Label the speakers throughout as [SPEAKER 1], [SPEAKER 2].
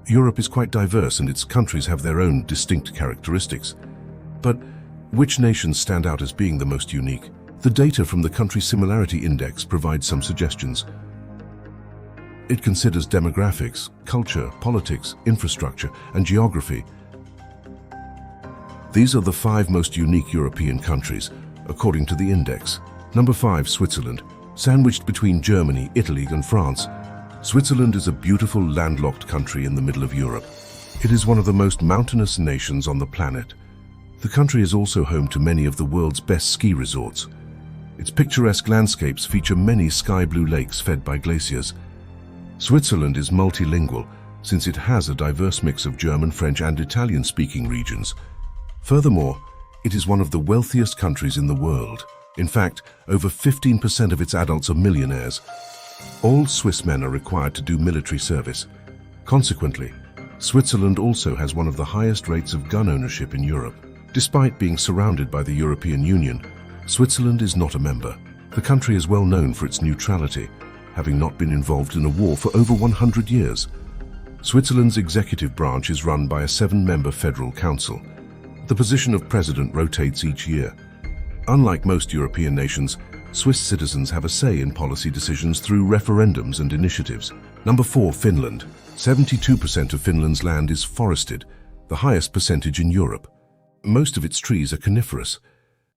[SPEAKER 1] Europe is quite diverse and its countries have their own distinct characteristics. But which nations stand out as being the most unique? The data from the Country Similarity Index provides some suggestions. It considers demographics, culture, politics, infrastructure, and geography. These are the 5 most unique European countries, according to the index. Number 5, Switzerland. Sandwiched between Germany, Italy, and France, Switzerland is a beautiful landlocked country in the middle of Europe. It is one of the most mountainous nations on the planet. The country is also home to many of the world's best ski resorts. Its picturesque landscapes feature many sky-blue lakes fed by glaciers. Switzerland is multilingual, since it has a diverse mix of German, French, and Italian-speaking regions. Furthermore, it is one of the wealthiest countries in the world. In fact, over 15% of its adults are millionaires. All Swiss men are required to do military service. Consequently, Switzerland also has one of the highest rates of gun ownership in Europe. Despite being surrounded by the European Union, Switzerland is not a member. The country is well known for its neutrality, having not been involved in a war for over 100 years. Switzerland's executive branch is run by a 7-member federal council. The position of president rotates each year. Unlike most European nations, Swiss citizens have a say in policy decisions through referendums and initiatives. Number 4, Finland. 72% of Finland's land is forested, the highest percentage in Europe. Most of its trees are coniferous.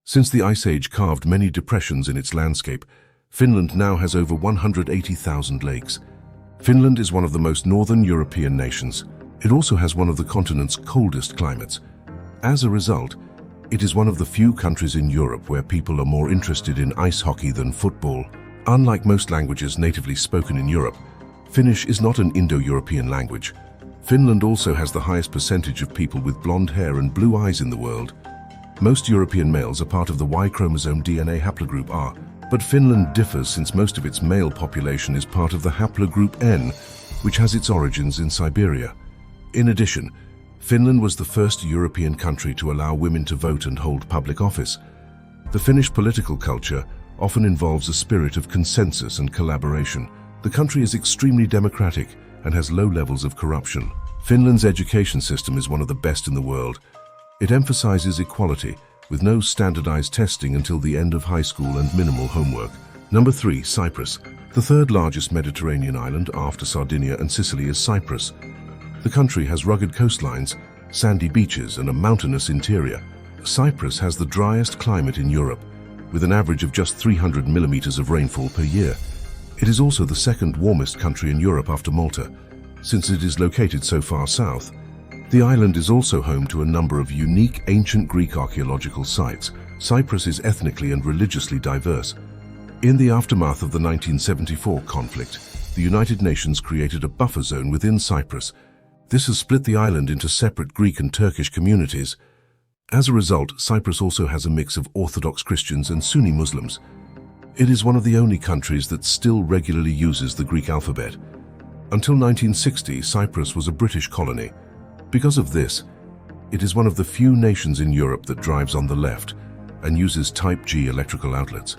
[SPEAKER 1] Since the Ice Age carved many depressions in its landscape, Finland now has over 180,000 lakes. Finland is one of the most northern European nations. It also has one of the continent's coldest climates. As a result, it is one of the few countries in Europe where people are more interested in ice hockey than football. Unlike most languages natively spoken in Europe, Finnish is not an Indo-European language. Finland also has the highest percentage of people with blonde hair and blue eyes in the world. Most European males are part of the Y chromosome DNA haplogroup R, but Finland differs since most of its male population is part of the haplogroup N, which has its origins in Siberia. In addition, Finland was the first European country to allow women to vote and hold public office. The Finnish political culture often involves a spirit of consensus and collaboration. The country is extremely democratic and has low levels of corruption. Finland's education system is one of the best in the world. It emphasizes equality, with no standardized testing until the end of high school and minimal homework. Number 3, Cyprus. The 3rd largest Mediterranean island after Sardinia and Sicily is Cyprus. The country has rugged coastlines, sandy beaches, and a mountainous interior. Cyprus has the driest climate in Europe, with an average of just 300 millimeters of rainfall per year. It is also the 2nd warmest country in Europe after Malta, since it is located so far south. The island is also home to a number of unique ancient Greek archaeological sites. Cyprus is ethnically and religiously diverse. In the aftermath of the 1974 conflict, the United Nations created a buffer zone within Cyprus. This has split the island into separate Greek and Turkish communities. As a result, Cyprus also has a mix of Orthodox Christians and Sunni Muslims. It is one of the only countries that still regularly uses the Greek alphabet. Until 1960, Cyprus was a British colony. Because of this, it is one of the few nations in Europe that drives on the left and uses Type G electrical outlets.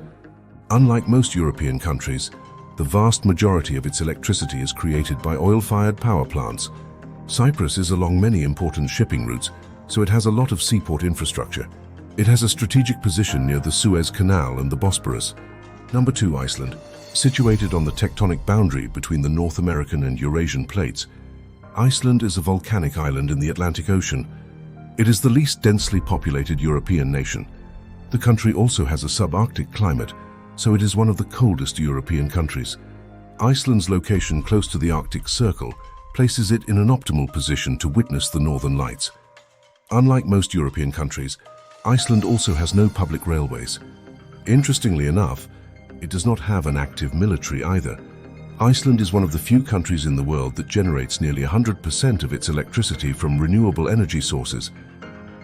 [SPEAKER 1] Unlike most European countries, the vast majority of its electricity is created by oil-fired power plants. Cyprus is along many important shipping routes, so it has a lot of seaport infrastructure. It has a strategic position near the Suez Canal and the Bosporus. Number 2, Iceland. Situated on the tectonic boundary between the North American and Eurasian plates, Iceland is a volcanic island in the Atlantic Ocean. It is the least densely populated European nation. The country also has a subarctic climate, so it is one of the coldest European countries. Iceland's location close to the Arctic Circle places it in an optimal position to witness the northern lights. Unlike most European countries, Iceland also has no public railways. Interestingly enough, it does not have an active military either. Iceland is one of the few countries in the world that generates nearly 100% of its electricity from renewable energy sources,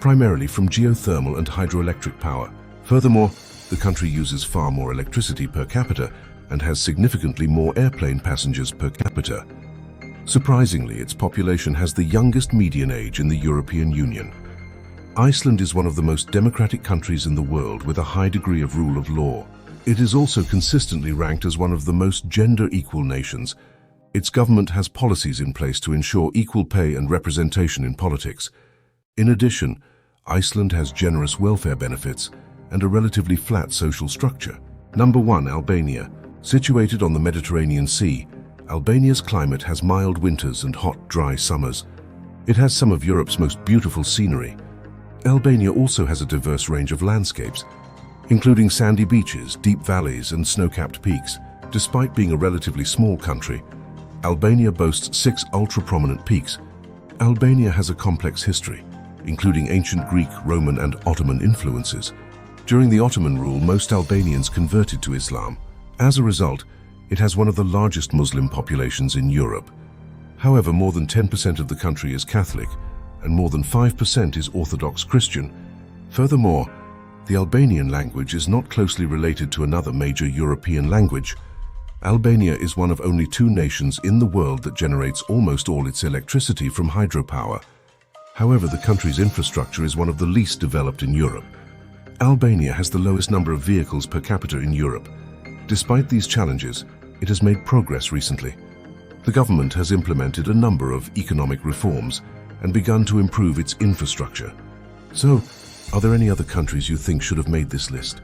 [SPEAKER 1] primarily from geothermal and hydroelectric power. Furthermore, the country uses far more electricity per capita and has significantly more airplane passengers per capita. Surprisingly, its population has the youngest median age in the European Union. Iceland is one of the most democratic countries in the world with a high degree of rule of law. It is also consistently ranked as one of the most gender-equal nations, Its government has policies in place to ensure equal pay and representation in politics. In addition, Iceland has generous welfare benefits and a relatively flat social structure. Number 1. Albania. Situated on the Mediterranean Sea, Albania's climate has mild winters and hot, dry summers. It has some of Europe's most beautiful scenery. Albania also has a diverse range of landscapes, including sandy beaches, deep valleys, and snow-capped peaks. Despite being a relatively small country, Albania boasts 6 ultra-prominent peaks. Albania has a complex history, including ancient Greek, Roman, and Ottoman influences. During the Ottoman rule, most Albanians converted to Islam. As a result, it has one of the largest Muslim populations in Europe. However, more than 10% of the country is Catholic, and more than 5% is Orthodox Christian. Furthermore, the Albanian language is not closely related to another major European language. Albania is one of only 2 nations in the world that generates almost all its electricity from hydropower. However, the country's infrastructure is one of the least developed in Europe. Albania has the lowest number of vehicles per capita in Europe. Despite these challenges, it has made progress recently. The government has implemented a number of economic reforms and begun to improve its infrastructure. So, are there any other countries you think should have made this list?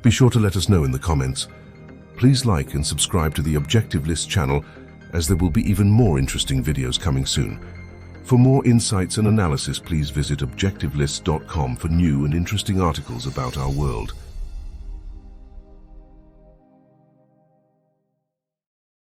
[SPEAKER 1] Be sure to let us know in the comments. Please like and subscribe to the Objective List channel, as there will be even more interesting videos coming soon. For more insights and analysis, please visit objectivelist.com for new and interesting articles about our world.